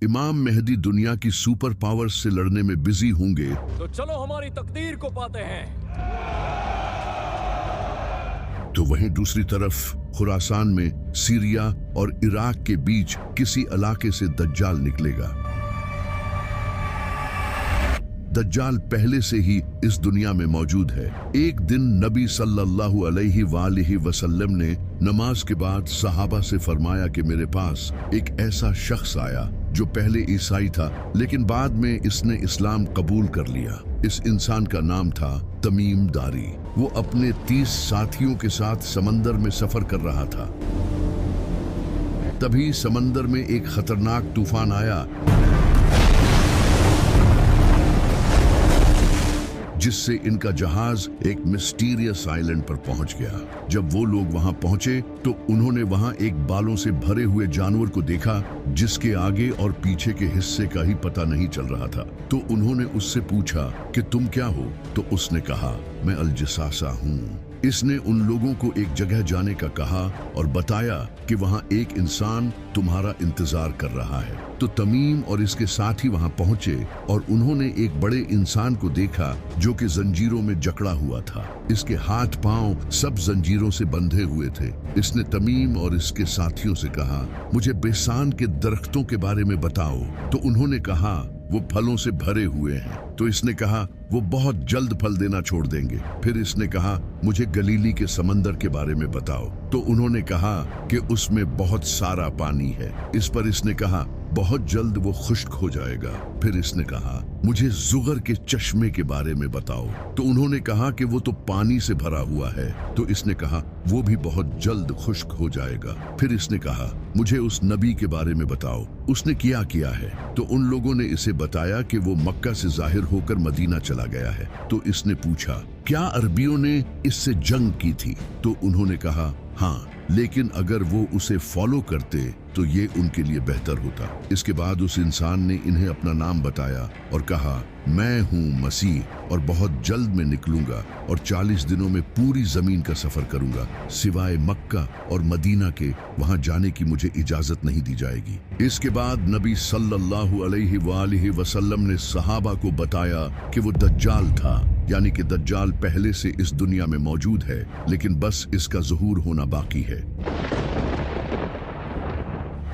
इमाम मेहदी दुनिया की सुपर पावर्स से लड़ने में बिजी होंगे, तो चलो हमारी तकदीर को पाते हैं। तो वहीं दूसरी तरफ खुरासान में सीरिया और इराक के बीच किसी इलाके से दज्जाल निकलेगा। दज्जाल पहले से ही इस दुनिया में मौजूद है। एक दिन नबी सल्लल्लाहु अलैहि वसल्लम ने नमाज के बाद सहाबा से फरमाया कि मेरे पास एक ऐसा शख्स आया जो पहले ईसाई था लेकिन बाद में इसने इस्लाम कबूल कर लिया। इस इंसान का नाम था तमीम दारी। वो अपने 30 साथियों के साथ समंदर में सफर कर रहा था। तभी समंदर में एक खतरनाक तूफान आया जिससे इनका जहाज एक मिस्टीरियस आइलैंड पर पहुंच गया। जब वो लोग वहां पहुंचे तो उन्होंने वहां एक बालों से भरे हुए जानवर को देखा जिसके आगे और पीछे के हिस्से का ही पता नहीं चल रहा था। तो उन्होंने उससे पूछा कि तुम क्या हो? तो उसने कहा मैं अल-जसासा हूँ। इसने उन लोगों को एक जगह जाने का कहा और बताया कि वहां एक इंसान तुम्हारा इंतजार कर रहा है। तो तमीम और इसके साथी वहां पहुंचे और उन्होंने एक बड़े इंसान को देखा जो कि जंजीरों में जकड़ा हुआ था। इसके हाथ पांव सब जंजीरों से बंधे हुए थे। इसने तमीम और इसके साथियों से कहा मुझे बेसान के दरख्तों के बारे में बताओ। तो उन्होंने कहा वो फलों से भरे हुए हैं। तो इसने कहा वो बहुत जल्द फल देना छोड़ देंगे। फिर इसने कहा मुझे गलीली के समंदर के बारे में बताओ। तो उन्होंने कहा कि उसमें बहुत सारा पानी है। इस पर इसने कहा बहुत जल्द वो खुश्क हो जाएगा। फिर इसने कहा मुझे जुगर के चश्मे के बारे में बताओ। तो उन्होंने कहा कि वो तो पानी से भरा हुआ है। तो इसने कहा वो भी बहुत जल्द खुश्क हो जाएगा। फिर इसने कहा मुझे उस नबी के बारे में बताओ, उसने किया है। तो उन लोगों ने इसे बताया कि वो मक्का से जाहिर होकर मदीना चला गया है। तो इसने पूछा क्या अरबियों ने इससे जंग की थी? तो उन्होंने कहा हाँ, लेकिन अगर वो उसे फॉलो करते तो ये उनके लिए बेहतर होता। इसके बाद उस इंसान ने इन्हें अपना नाम बताया और कहा मैं हूँ मसीह और बहुत जल्द मैं निकलूंगा और 40 दिनों में पूरी जमीन का सफर करूंगा, सिवाय मक्का और मदीना के। वहां जाने की मुझे इजाजत नहीं दी जाएगी। इसके बाद नबी सल्लल्लाहु अलैहि वसल्लम ने सहाबा को बताया कि वो दज्जाल था, यानी कि दज्जाल पहले से इस दुनिया में मौजूद है लेकिन बस इसका ज़हूर होना बाकी है।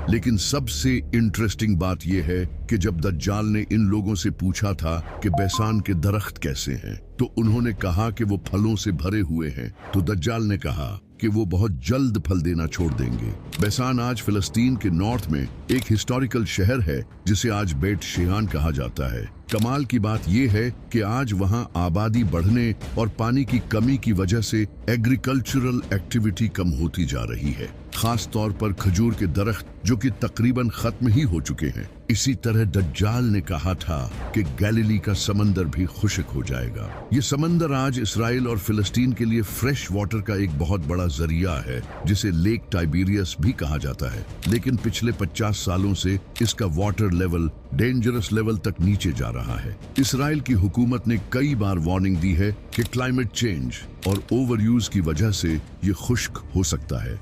लेकिन सबसे इंटरेस्टिंग बात यह है कि जब दज्जाल ने इन लोगों से पूछा था कि बैसान के दरख्त कैसे हैं, तो उन्होंने कहा कि वो फलों से भरे हुए हैं। तो दज्जाल ने कहा कि वो बहुत जल्द फल देना छोड़ देंगे। बैसान आज फिलिस्तीन के नॉर्थ में एक हिस्टोरिकल शहर है जिसे आज बेट शेहान कहा जाता है। कमाल की बात यह है कि आज वहां आबादी बढ़ने और पानी की कमी की वजह से एग्रीकल्चरल एक्टिविटी कम होती जा रही है, खास तौर पर खजूर के दरख्त जो कि तकरीबन खत्म ही हो चुके हैं। इसी तरह दज्जाल ने कहा था कि गैलीली का समंदर भी खुश्क हो जाएगा। ये समंदर आज इसराइल और फिलिस्तीन के लिए फ्रेश वाटर का एक बहुत बड़ा जरिया है जिसे लेक टाइबेरियस भी कहा जाता है। लेकिन पिछले 50 सालों से इसका वाटर लेवल डेंजरस लेवल तक नीचे जा रहा है। इसराइल की हुकूमत ने कई बार वार्निंग दी है कि क्लाइमेट चेंज और ओवर यूज की वजह से ये खुश्क हो सकता है।